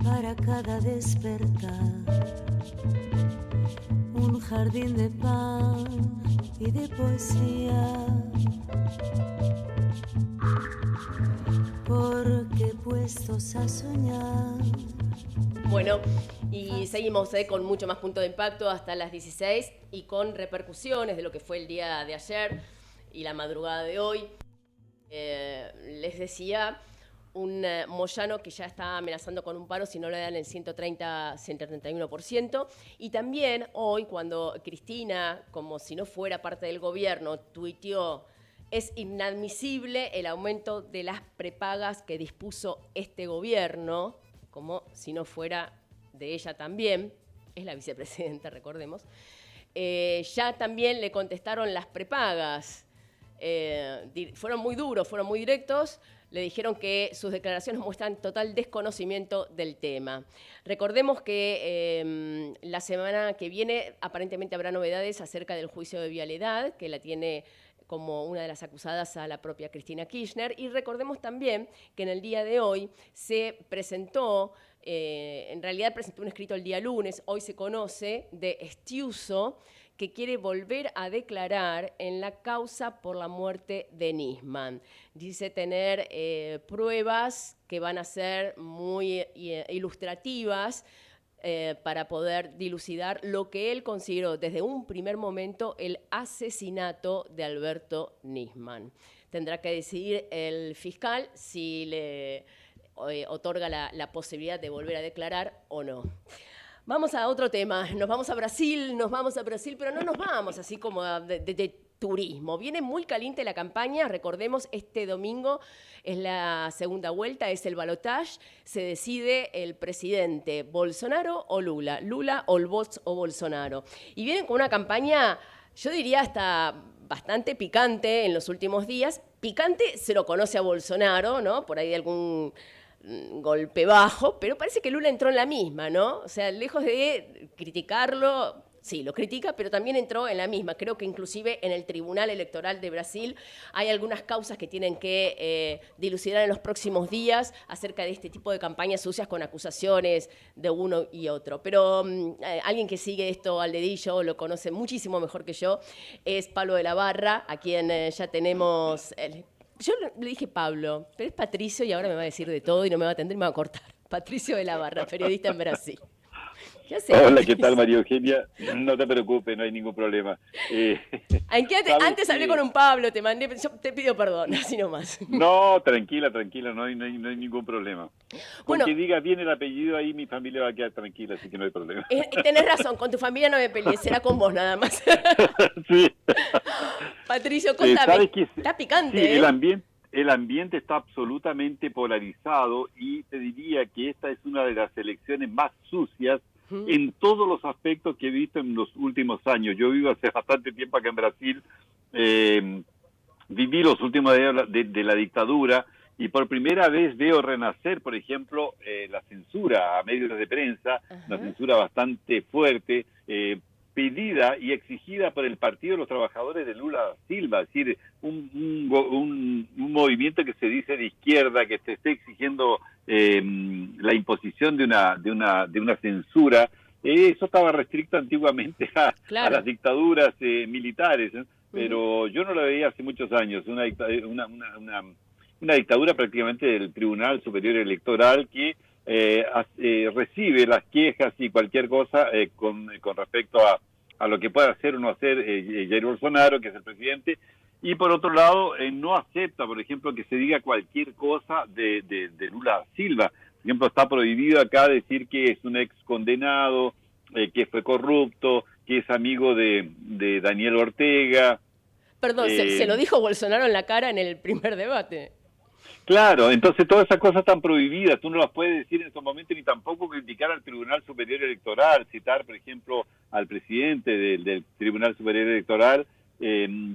para cada despertar, un jardín de pan y de poesía, porque puestos a soñar. Bueno, y seguimos con mucho más punto de impacto hasta las 16 y con repercusiones de lo que fue el día de ayer y la madrugada de hoy. Les decía, un Moyano que ya está amenazando con un paro si no le dan el 131%. Y también hoy, cuando Cristina, como si no fuera parte del gobierno, tuiteó: es inadmisible el aumento de las prepagas que dispuso este gobierno, como si no fuera de ella también, es la vicepresidenta, recordemos. Ya también le contestaron las prepagas. Fueron muy duros, fueron muy directos. Le dijeron que sus declaraciones muestran total desconocimiento del tema. Recordemos que la semana que viene aparentemente habrá novedades acerca del juicio de Vialidad, que la tiene como una de las acusadas a la propia Cristina Kirchner. Y recordemos también que en el día de hoy se presentó, en realidad presentó un escrito el día lunes, hoy se conoce, de Estiuso, que quiere volver a declarar en la causa por la muerte de Nisman. Dice tener pruebas que van a ser muy ilustrativas para poder dilucidar lo que él consideró desde un primer momento el asesinato de Alberto Nisman. Tendrá que decidir el fiscal si le otorga la posibilidad de volver a declarar o no. Vamos a otro tema, nos vamos a Brasil, pero no nos vamos así como de turismo. Viene muy caliente la campaña, recordemos, este domingo es la segunda vuelta, es el balotaje, se decide el presidente, Bolsonaro o Lula o el Bots o Bolsonaro. Y vienen con una campaña, yo diría hasta bastante picante en los últimos días. Picante se lo conoce a Bolsonaro, ¿no? Por ahí de algún golpe bajo, pero parece que Lula entró en la misma, ¿no? O sea, lejos de criticarlo, sí, lo critica, pero también entró en la misma. Creo que inclusive en el Tribunal Electoral de Brasil hay algunas causas que tienen que dilucidar en los próximos días acerca de este tipo de campañas sucias con acusaciones de uno y otro. Pero alguien que sigue esto al dedillo, lo conoce muchísimo mejor que yo, es Pablo de la Barra, a quien ya tenemos... Yo le dije Pablo, pero es Patricio y ahora me va a decir de todo y no me va a atender y me va a cortar. Patricio de la Barra, periodista en Brasil. ¿Qué haces? Hola, ¿qué tal, María Eugenia? No te preocupes, no hay ningún problema. Antes hablé con un Pablo, te mandé, yo te pido perdón, así nomás. No, tranquila, no hay ningún problema. Con que digas bien el apellido, ahí mi familia va a quedar tranquila, así que no hay problema. Tenés razón, con tu familia no me pelees, será con vos nada más. Sí. Patricio, contame, está picante, sí, el ambiente está absolutamente polarizado y te diría que esta es una de las elecciones más sucias en todos los aspectos que he visto en los últimos años. Yo vivo hace bastante tiempo acá en Brasil, viví los últimos días de la dictadura y por primera vez veo renacer, por ejemplo, la censura a medios de prensa, una censura bastante fuerte, pedida y exigida por el Partido de los Trabajadores de Lula da Silva, es decir, un movimiento que se dice de izquierda, que se esté exigiendo la imposición de una censura. Eso estaba restricto antiguamente a las dictaduras militares, pero yo no lo veía hace muchos años, una dictadura prácticamente del Tribunal Superior Electoral que recibe las quejas y cualquier cosa con respecto a lo que pueda hacer o no hacer Jair Bolsonaro, que es el presidente, y por otro lado no acepta, por ejemplo, que se diga cualquier cosa de Lula da Silva. Por ejemplo, está prohibido acá decir que es un ex condenado, que fue corrupto, que es amigo de Daniel Ortega. Perdón, se lo dijo Bolsonaro en la cara en el primer debate. Claro, entonces todas esas cosas están prohibidas, tú no las puedes decir en estos momentos ni tampoco criticar al Tribunal Superior Electoral, citar, por ejemplo, al presidente del Tribunal Superior Electoral,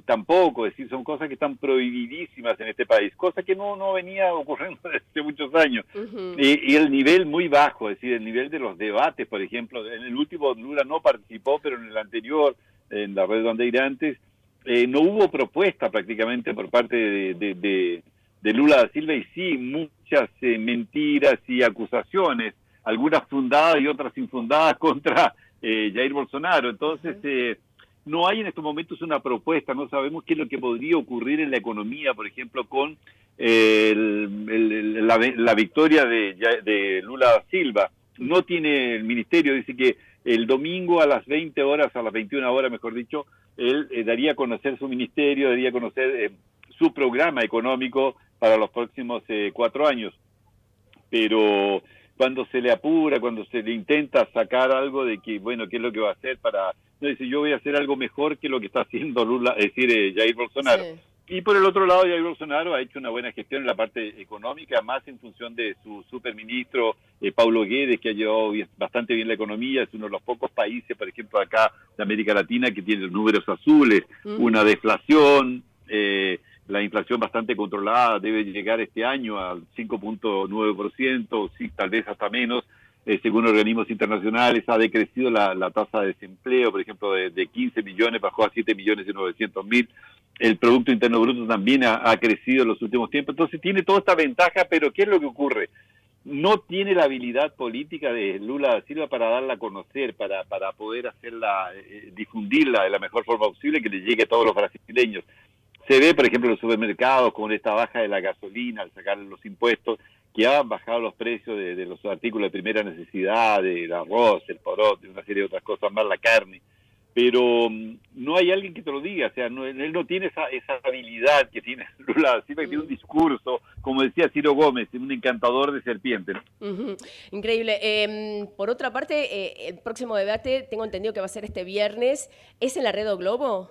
tampoco, es decir, son cosas que están prohibidísimas en este país, cosa que no venía ocurriendo desde hace muchos años. Y el nivel muy bajo, es decir, el nivel de los debates, por ejemplo, en el último Lula no participó, pero en el anterior, en la red Bandeirantes, no hubo propuesta prácticamente por parte de Lula da Silva, y sí muchas mentiras y acusaciones, algunas fundadas y otras infundadas contra Jair Bolsonaro. Entonces, no hay en estos momentos una propuesta, no sabemos qué es lo que podría ocurrir en la economía, por ejemplo, con la victoria de Lula da Silva. No tiene el ministerio, dice que el domingo a las 20 horas, a las 21 horas, mejor dicho, él daría a conocer su ministerio, daría a conocer su programa económico para los próximos 4 años. Pero cuando se le apura, cuando se le intenta sacar algo de que, bueno, qué es lo que va a hacer para... No, dice, yo voy a hacer algo mejor que lo que está haciendo Lula, es decir, Jair Bolsonaro. Sí. Y por el otro lado, Jair Bolsonaro ha hecho una buena gestión en la parte económica, más en función de su superministro Paulo Guedes, que ha llevado bastante bien la economía. Es uno de los pocos países, por ejemplo, acá de América Latina, que tiene números azules, una deflación, la inflación bastante controlada, debe llegar este año al 5.9%, sí, tal vez hasta menos. Según organismos internacionales, ha decrecido la tasa de desempleo, por ejemplo, de 15 millones bajó a 7.900.000. El Producto Interno Bruto también ha crecido en los últimos tiempos. Entonces tiene toda esta ventaja, pero ¿qué es lo que ocurre? No tiene la habilidad política de Lula da Silva para darla a conocer, para poder hacerla, difundirla de la mejor forma posible, que le llegue a todos los brasileños. Se ve, por ejemplo, en los supermercados con esta baja de la gasolina, al sacar los impuestos, que han bajado los precios de los artículos de primera necesidad, del arroz, el poroto, de una serie de otras cosas más, la carne. Pero no hay alguien que te lo diga, o sea, él no tiene esa habilidad que tiene Lula da Silva, que tiene un discurso, como decía Ciro Gómez, un encantador de serpientes, ¿no? Increíble. Por otra parte, el próximo debate, tengo entendido que va a ser este viernes, ¿es en la Red O Globo?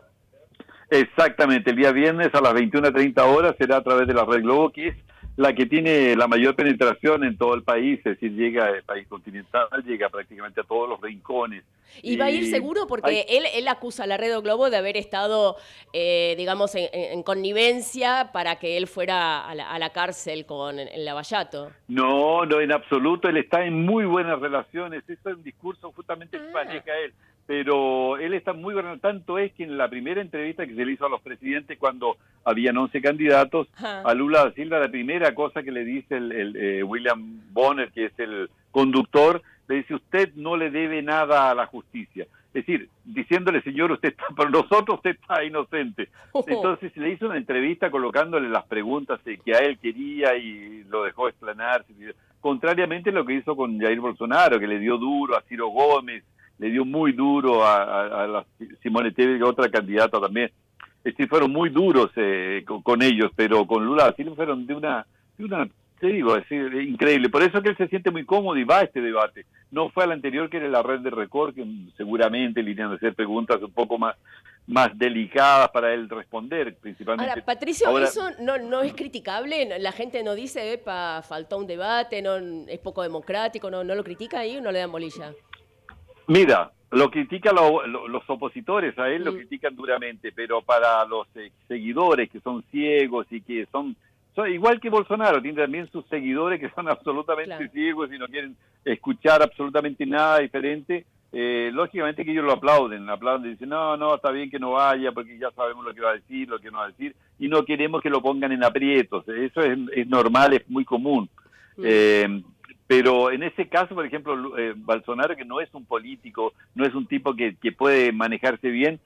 Exactamente, el día viernes a las 21:30 horas será a través de la Red Globo, que es la que tiene la mayor penetración en todo el país, es decir, llega al país continental, llega prácticamente a todos los rincones. ¿Y va a ir seguro? Porque él acusa a la Red O Globo de haber estado, digamos, en connivencia para que él fuera a la cárcel con el Lavallato. No, en absoluto, él está en muy buenas relaciones, eso es un discurso justamente que maneja él. Pero él está muy bueno, tanto es que en la primera entrevista que se le hizo a los presidentes cuando habían 11 candidatos, a Lula da Silva, la primera cosa que le dice el William Bonner, que es el conductor, le dice, usted no le debe nada a la justicia. Es decir, diciéndole, señor, usted está, por nosotros usted está inocente. Entonces le hizo una entrevista colocándole las preguntas que a él quería y lo dejó explanarse. Contrariamente a lo que hizo con Jair Bolsonaro, que le dio duro a Ciro Gómez, le dio muy duro a la Simone Tebet, otra candidata también. Fueron muy duros con ellos, pero con Lula da Silva fueron de una te digo, es increíble. Por eso que él se siente muy cómodo y va a este debate. No fue al anterior, que era la Red de Record, que seguramente le iban a hacer preguntas un poco más delicadas para él responder, principalmente. Ahora, Patricio, ¿eso no es criticable? La gente no dice, epa, faltó un debate, no es poco democrático, no lo critica ahí o no le dan bolilla. Mira, lo critican los opositores a él, lo critican duramente, pero para los seguidores que son ciegos y que son igual que Bolsonaro, tiene también sus seguidores que son absolutamente ciegos y no quieren escuchar absolutamente nada diferente, lógicamente que ellos lo aplauden y dicen, no, está bien que no vaya porque ya sabemos lo que va a decir, lo que no va a decir, y no queremos que lo pongan en aprietos, eso es normal, es muy común. Pero en ese caso, por ejemplo, Bolsonaro, que no es un político, no es un tipo que puede manejarse bien,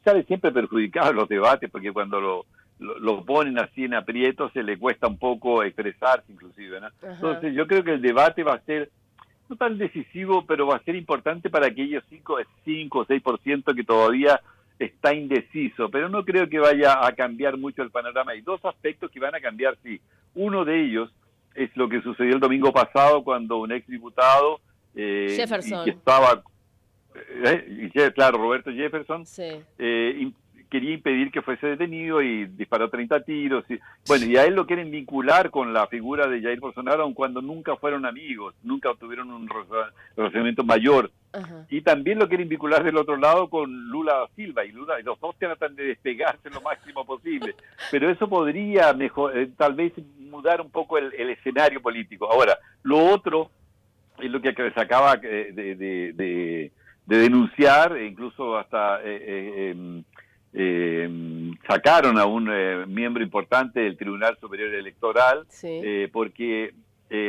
sale siempre perjudicado en los debates, porque cuando lo ponen así en aprietos se le cuesta un poco expresarse inclusive, ¿no? Entonces yo creo que el debate va a ser no tan decisivo, pero va a ser importante para aquellos 5 o 6% que todavía está indeciso, pero no creo que vaya a cambiar mucho el panorama. Hay dos aspectos que van a cambiar, sí. Uno de ellos es lo que sucedió el domingo pasado cuando un exdiputado Jefferson, que estaba, claro, Roberto Jefferson, sí. quería impedir que fuese detenido y disparó 30 tiros. Y a él lo quieren vincular con la figura de Jair Bolsonaro, aun cuando nunca fueron amigos, nunca tuvieron un relacionamiento mayor. Ajá. Y también lo quieren vincular del otro lado con Lula da Silva, y los dos tratan de despegarse lo máximo posible. Pero eso podría tal vez mudar un poco el escenario político. Ahora, lo otro es lo que se acaba de denunciar, e incluso hasta sacaron a un miembro importante del Tribunal Superior Electoral, sí. porque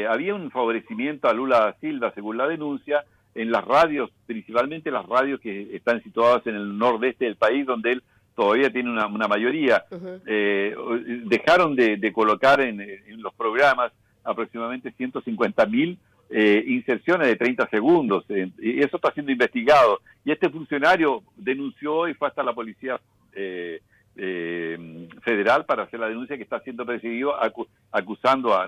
había un favorecimiento a Lula da Silva, según la denuncia, en las radios, principalmente las radios que están situadas en el nordeste del país, donde él todavía tiene una mayoría. Uh-huh. Dejaron de colocar en los programas aproximadamente 150.000 inserciones de 30 segundos, y eso está siendo investigado. Y este funcionario denunció y fue hasta la policía federal para hacer la denuncia, que está siendo perseguido, acusando a,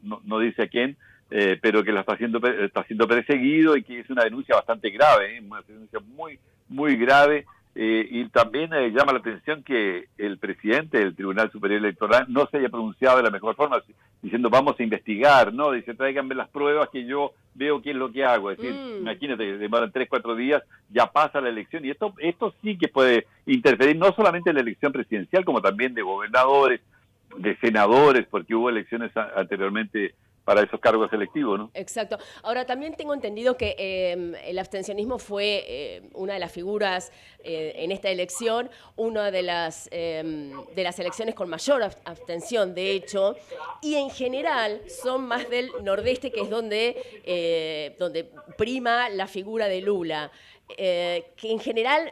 no dice a quién, pero que está siendo perseguido, y que es una denuncia bastante grave, una denuncia muy, muy grave. Y también llama la atención que el presidente del Tribunal Superior Electoral no se haya pronunciado de la mejor forma, diciendo vamos a investigar, ¿no? Dice, tráiganme las pruebas que yo veo qué es lo que hago. Es decir, imagínate, demoran 3-4 días, ya pasa la elección, y esto sí que puede interferir no solamente en la elección presidencial, como también de gobernadores, de senadores, porque hubo elecciones anteriormente para esos cargos electivos, ¿no? Exacto. Ahora, también tengo entendido que el abstencionismo fue una de las figuras en esta elección, una de las elecciones con mayor abstención, de hecho, y en general son más del nordeste, que es donde prima la figura de Lula, que en general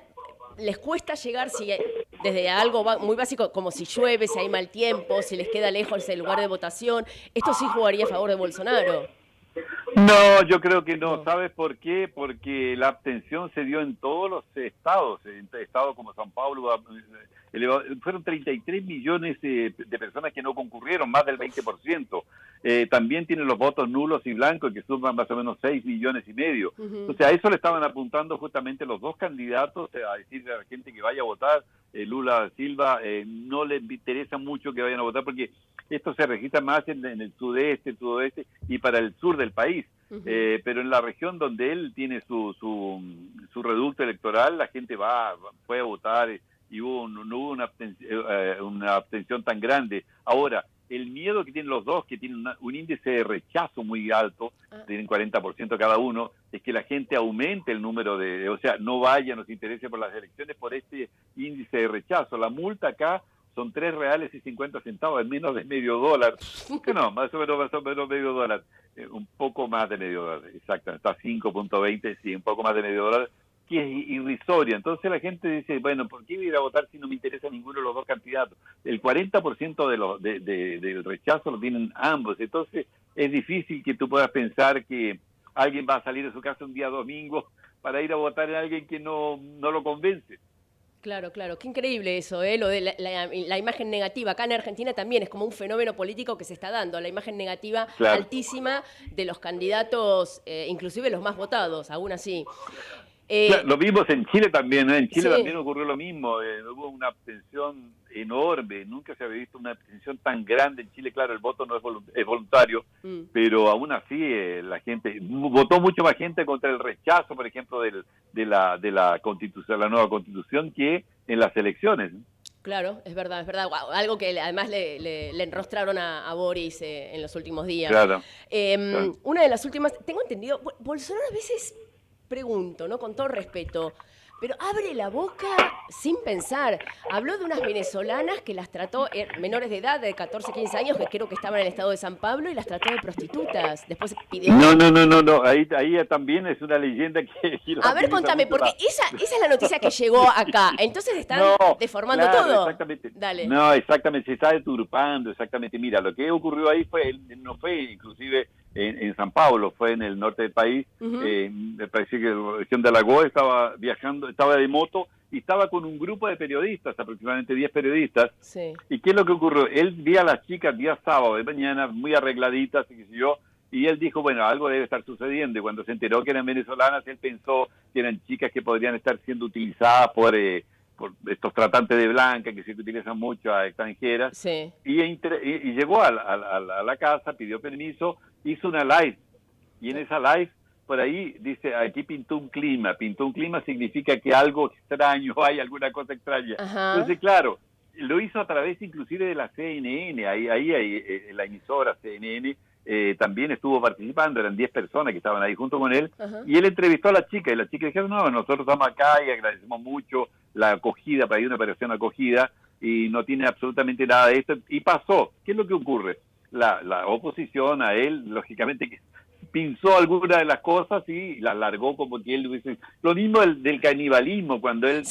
les cuesta llegar desde algo muy básico, como si llueve, si hay mal tiempo, si les queda lejos el lugar de votación. Esto sí jugaría a favor de Bolsonaro. No, yo creo que no. ¿Sabes por qué? Porque la abstención se dio en todos los estados, en estados como San Paulo, fueron 33 millones de personas que no concurrieron, más del 20%. También tienen los votos nulos y blancos, que suman más o menos 6,5 millones. Uh-huh. O sea, a eso le estaban apuntando justamente los dos candidatos, a decirle a la gente que vaya a votar. Lula da Silva no le interesa mucho que vayan a votar, porque esto se registra más en el sudeste, el sudoeste y para el sur del país. Uh-huh. Pero en la región donde él tiene su reducto electoral, la gente fue a votar, y no hubo una abstención tan grande. Ahora, el miedo que tienen los dos, que tienen un índice de rechazo muy alto, tienen 40% cada uno, es que la gente aumente el número o sea, no vaya, no se interese por las elecciones por este índice de rechazo. La multa acá son $3.50, es menos de $0.50. Que no, más o menos $0.50. Un poco más de $0.50, exacto, está 5.20, sí, un poco más de $0.50, que es irrisoria. Entonces la gente dice, bueno, ¿por qué ir a votar si no me interesa ninguno de los dos candidatos? El 40% del rechazo lo tienen ambos. Entonces es difícil que tú puedas pensar que alguien va a salir de su casa un día domingo para ir a votar en alguien que no lo convence. Claro, qué increíble eso, lo de la imagen negativa. Acá en Argentina también es como un fenómeno político que se está dando, la imagen negativa altísima de los candidatos, inclusive los más votados, aún así. Claro, lo vimos en Chile también, ¿no? En Chile también ocurrió lo mismo, hubo una abstención enorme, nunca se había visto una abstención tan grande en Chile. Claro, el voto no es voluntario, pero aún así la gente votó, mucho más gente contra el rechazo, por ejemplo, de la constitución, la nueva constitución, que en las elecciones, ¿no? Claro, es verdad. Algo que además le enrostraron a Boris en los últimos días. Claro. Una de las últimas, tengo entendido, Bolsonaro a veces, pregunto, ¿no? Con todo respeto, pero abre la boca sin pensar. Habló de unas venezolanas que las trató, menores de edad, de 14, 15 años, que creo que estaban en el estado de San Pablo, y las trató de prostitutas. Después pidió... No. Ahí también es una leyenda que... A ver, contame, porque esa es la noticia que llegó acá. Entonces están deformando todo. Exactamente. Dale. No, exactamente, se está deturpando, exactamente. Mira, lo que ocurrió ahí no fue inclusive en San Pablo, fue en el norte del país. Me parece que la región de Alagoas, estaba viajando, estaba de moto y estaba con un grupo de periodistas, aproximadamente 10 periodistas. Sí. ¿Y qué es lo que ocurrió? Él vio a las chicas día sábado de mañana, muy arregladitas, y qué sé yo, y él dijo, bueno, algo debe estar sucediendo. Y cuando se enteró que eran venezolanas, él pensó que eran chicas que podrían estar siendo utilizadas por por estos tratantes de blanca que se utilizan mucho a extranjeras. Sí. Y llegó a la casa, pidió permiso, hizo una live. Y en esa live, por ahí, dice, aquí pintó un clima. Pintó un clima significa que algo extraño, hay alguna cosa extraña. Ajá. Entonces, claro, lo hizo a través inclusive de la CNN. Ahí la emisora CNN también estuvo participando, eran 10 personas que estaban ahí junto con él. Ajá. Y él entrevistó a la chica, y la chica dijo, no, nosotros estamos acá y agradecemos mucho la acogida, para ir a una operación acogida, y no tiene absolutamente nada de esto. Y pasó. ¿Qué es lo que ocurre? La oposición a él, lógicamente, que pinzó alguna de las cosas y la largó como que él hubiese... Lo mismo del canibalismo, cuando él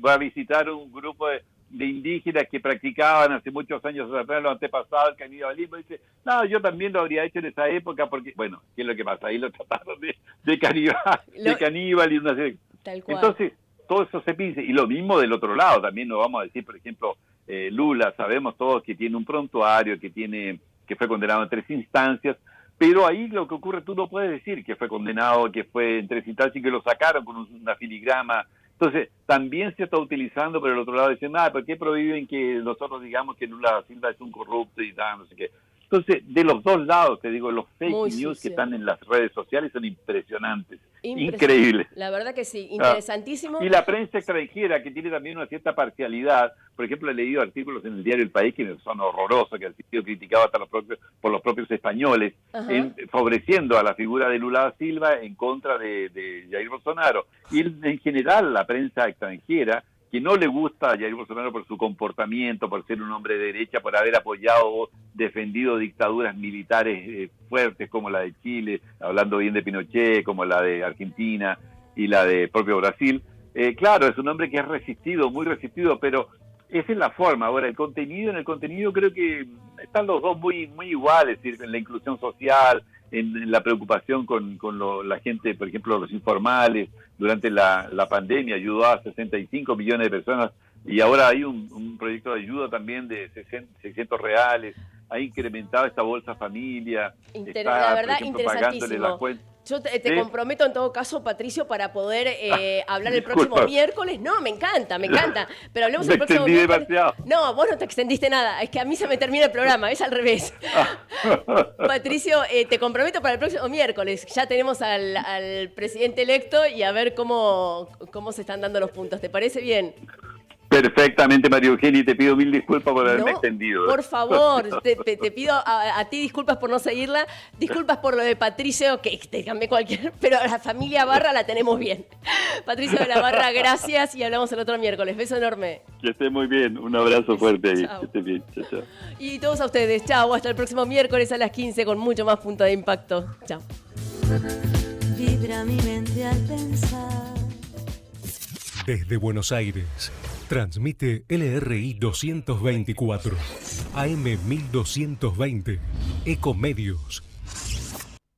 va a visitar un grupo de indígenas que practicaban hace muchos años atrás, los antepasados, el canibalismo, dice, no, yo también lo habría hecho en esa época, porque, bueno, ¿qué es lo que pasa? Ahí lo trataron de caníbal y una serie. Tal cual. Entonces, todo eso se pince. Y lo mismo del otro lado, también nos vamos a decir, por ejemplo, Lula, sabemos todos que tiene un prontuario, que fue condenado en 3 instancias, pero ahí lo que ocurre, tú no puedes decir que fue condenado, que fue en 3 instancias y que lo sacaron con una filigrama. Entonces, también se está utilizando por el otro lado, dicen, ¿por qué prohíben que nosotros digamos que Lula da Silva es un corrupto y tal, no sé qué? Entonces, de los dos lados, te digo, los fake news que están en las redes sociales son impresionantes. Increíble. La verdad que sí, interesantísimo. Y la prensa extranjera, que tiene también una cierta parcialidad. Por ejemplo, he leído artículos en el diario El País que son horrorosos, que han sido criticados hasta por los propios españoles, favoreciendo a la figura de Lula da Silva en contra de Jair Bolsonaro. Y en general, la prensa extranjera, que no le gusta a Jair Bolsonaro por su comportamiento, por ser un hombre de derecha, por haber apoyado o defendido dictaduras militares fuertes como la de Chile, hablando bien de Pinochet, como la de Argentina y la de propio Brasil. Claro, es un hombre que es resistido, muy resistido, pero esa es la forma. Ahora, en el contenido creo que están los dos muy iguales, es decir, en la inclusión social, en la preocupación con la gente, por ejemplo, los informales. Durante la pandemia ayudó a 65 millones de personas y ahora hay un proyecto de ayuda también de 600 reales. Ha incrementado esta Bolsa Familia. La verdad, por ejemplo, pagándole las cuentas. Yo te comprometo en todo caso, Patricio, para poder hablar el próximo miércoles. No, me encanta. Pero hablemos el próximo miércoles. Demasiado. No, vos no te extendiste nada. Es que a mí se me termina el programa, es al revés. Patricio, te comprometo para el próximo miércoles. Ya tenemos al presidente electo y a ver cómo se están dando los puntos. ¿Te parece bien? Perfectamente, María Eugenia, y te pido 1000 disculpas por haberme extendido. Por favor, te pido a ti disculpas por no seguirla, disculpas por lo de Patricio, que te cambié cualquier, pero la familia Barra la tenemos bien. Patricio de la Barra, gracias y hablamos el otro miércoles. Beso enorme. Que esté muy bien, un abrazo fuerte ahí. Chao. Que esté bien, chao. Y todos a ustedes, chao, hasta el próximo miércoles a las 15 con mucho más Punto de Impacto. Chao. Vibra mi mente al pensar. Desde Buenos Aires, transmite LRI 224, AM 1220, Ecomedios.